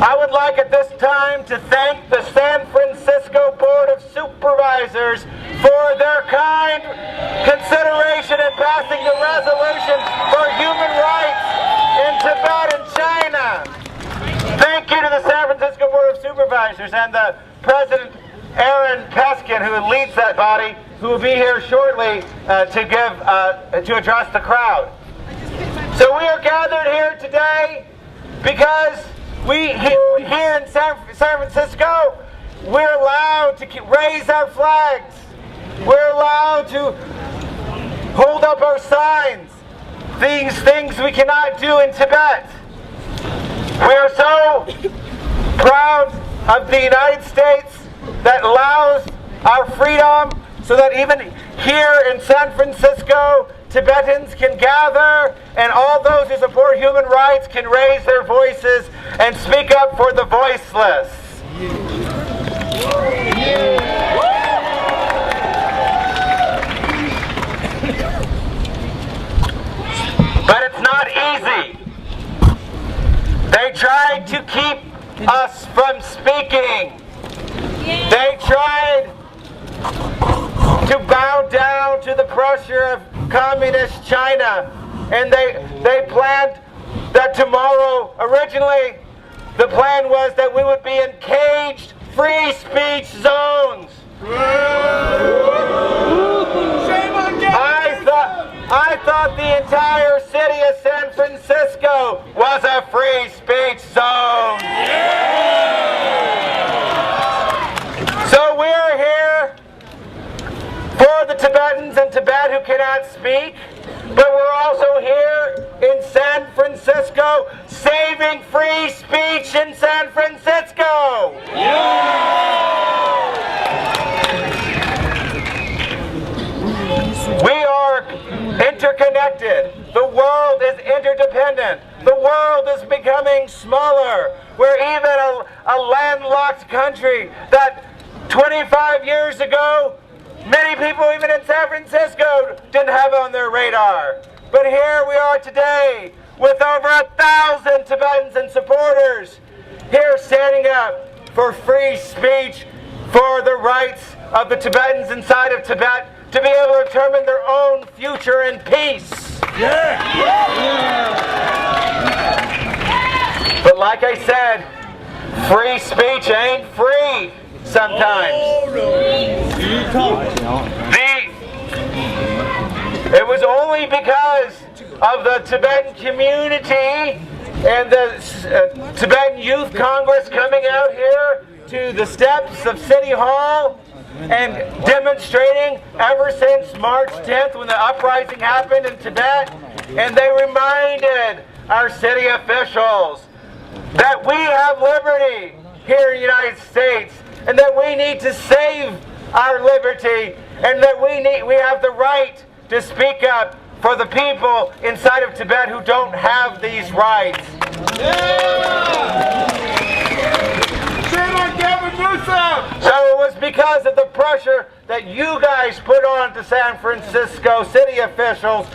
I would like at this time to thank the San Francisco Board of Supervisors for their kind consideration in passing the resolution for human rights in Tibet and China. Thank you to the San Francisco Board of Supervisors and the President Aaron Peskin, who leads that body, who will be here shortly to address the crowd. So we are gathered here today because here in San Francisco, we're allowed to raise our flags. We're allowed to hold up our signs. These things we cannot do in Tibet. We are so proud of the United States that allows our freedom so that even here in San Francisco, Tibetans can gather and all those who support human rights can raise their voices and speak up for the voiceless. But it's not easy. They tried to keep us from speaking. They tried to bow down to the pressure of communist China, and they planned that tomorrow, originally the plan was that we would be in caged free speech zones. I thought the entire city of San Francisco was a free speech zone. So we're here for the Tibetans in Tibet who cannot speak, but we're also here in San Francisco saving free speech in San Francisco. We are interconnected. The world is interdependent. The world is becoming smaller. We're even a landlocked country that 25 years ago, many people even in San Francisco didn't have on their radar. But here we are today with over 1,000 Tibetans and supporters here standing up for free speech, for the rights of the Tibetans inside of Tibet to be able to determine their own future in peace. But like I said, free speech ain't free sometimes. It was only because of the Tibetan community and the Tibetan Youth Congress coming out here to the steps of City Hall and demonstrating ever since March 10th when the uprising happened in Tibet. And they reminded our city officials that we have liberty here in the United States and that we need to save our liberty and that we have the right to speak up for the people inside of Tibet who don't have these rights. So it was because of the pressure that you guys put on to San Francisco city officials,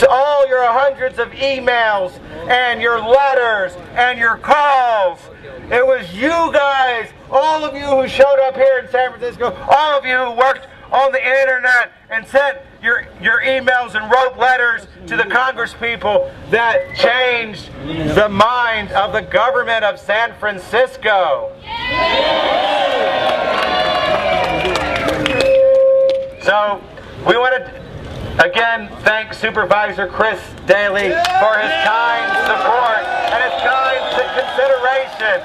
all your hundreds of emails and your letters and your calls. It was you guys, all of you who showed up here in San Francisco, all of you who worked on the internet and sent your emails and wrote letters to the Congress people that changed the mind of the government of San Francisco. So we want to again thank Supervisor Chris Daly for his kind support and his kind consideration.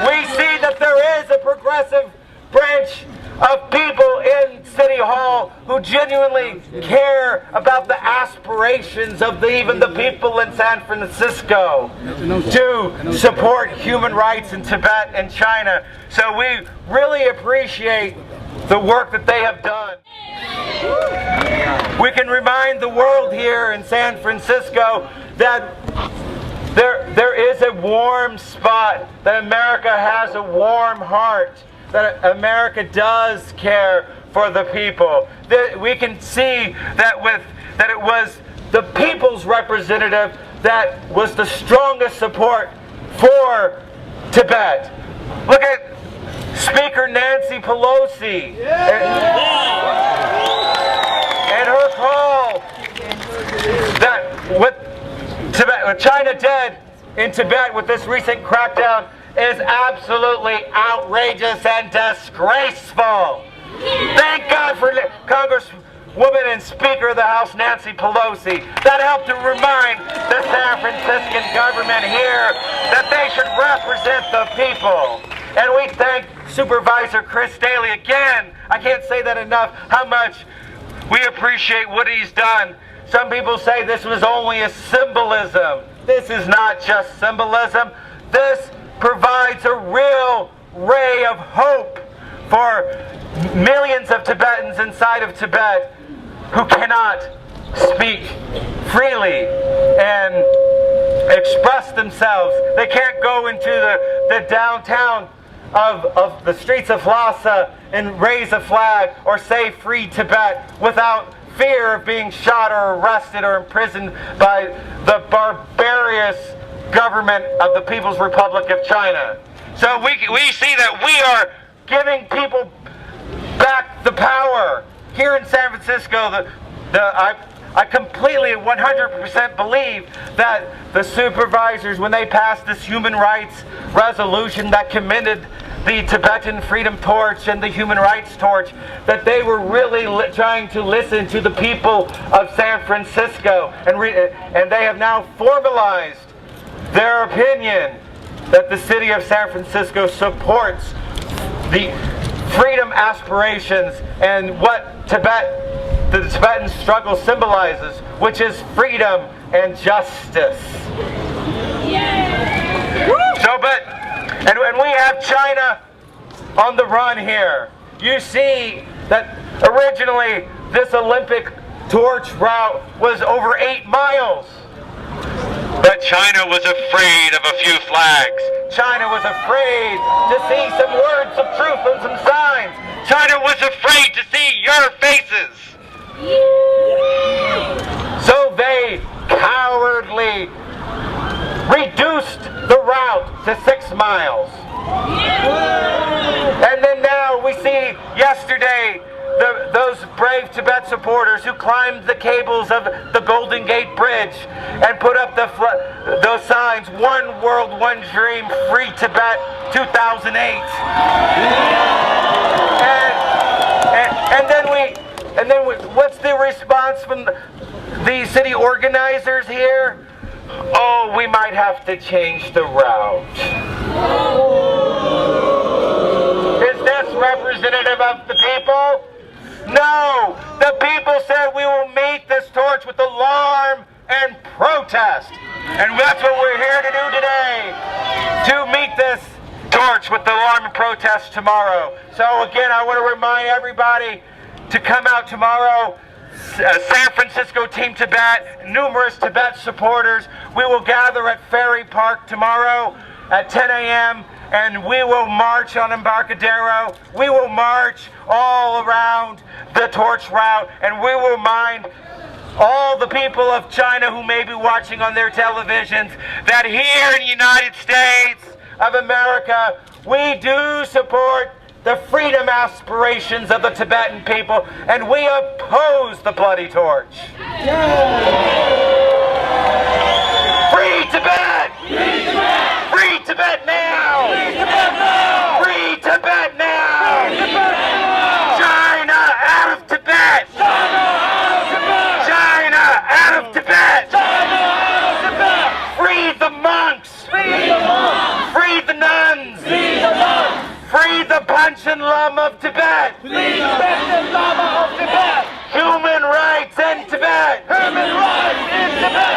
We see that there is a progressive branch of people in City Hall who genuinely care about the aspirations of even the people in San Francisco to support human rights in Tibet and China. So we really appreciate the work that they have done. We can remind the world here in San Francisco that there is a warm spot, that America has a warm heart, that America does care for the people. That we can see that it was the people's representative that was the strongest support for Tibet. Look at Speaker Nancy Pelosi and her call that with China dead in Tibet with this recent crackdown is absolutely outrageous and disgraceful. Thank God for Congresswoman and Speaker of the House Nancy Pelosi. That helped to remind the San Franciscan government here that they should represent the people. And we thank Supervisor Chris Daly again. I can't say that enough, how much we appreciate what he's done. Some people say this was only a symbolism. This is not just symbolism. This provides a real ray of hope for millions of Tibetans inside of Tibet who cannot speak freely and express themselves. They can't go into the downtown of the streets of Lhasa and raise a flag or say free Tibet without fear of being shot or arrested or imprisoned by the barbarous government of the People's Republic of China. So we see that we are giving people back the power. Here in San Francisco, I completely 100% believe that the supervisors, when they passed this human rights resolution that committed the Tibetan Freedom Torch and the Human Rights Torch, that they were really trying to listen to the people of San Francisco, and they have now formalized their opinion that the city of San Francisco supports the freedom aspirations and what the Tibetan struggle symbolizes, which is freedom and justice. And we have China on the run here. You see that originally this Olympic torch route was over 8 miles. But China was afraid of a few flags. China was afraid to see some words of truth and some signs. China was afraid to see your faces. So they cowardly reduced the route to 6 miles. And then now we see yesterday those brave Tibet supporters who climbed the cables of the Golden Gate Bridge and put up those signs, "One World, One Dream, Free Tibet 2008." And then what's the response from the city organizers here? Oh, we might have to change the route. Is this representative of the people? No! The people said we will meet this torch with alarm and protest. And that's what we're here to do today. To meet this torch with alarm and protest tomorrow. So again, I want to remind everybody to come out tomorrow. San Francisco Team Tibet, numerous Tibet supporters. We will gather at Ferry Park tomorrow at 10 a.m. and we will march on Embarcadero. We will march all around the torch route, and we will remind all the people of China who may be watching on their televisions that here in the United States of America, we do support the freedom aspirations of the Tibetan people, and we oppose the bloody torch. Free Tibet! Free Tibet! Free Tibet now! Free Tibet now! Free Tibet now! Free Tibet now! China out of Tibet! China out of Tibet! China out of Tibet! China out of Tibet! Free the monks! Free the monks! Free the nuns! Free the nuns! Free the Panchen Lama of Tibet! Free the Panchen Lama of Tibet! Human rights in Tibet! Human rights in Tibet!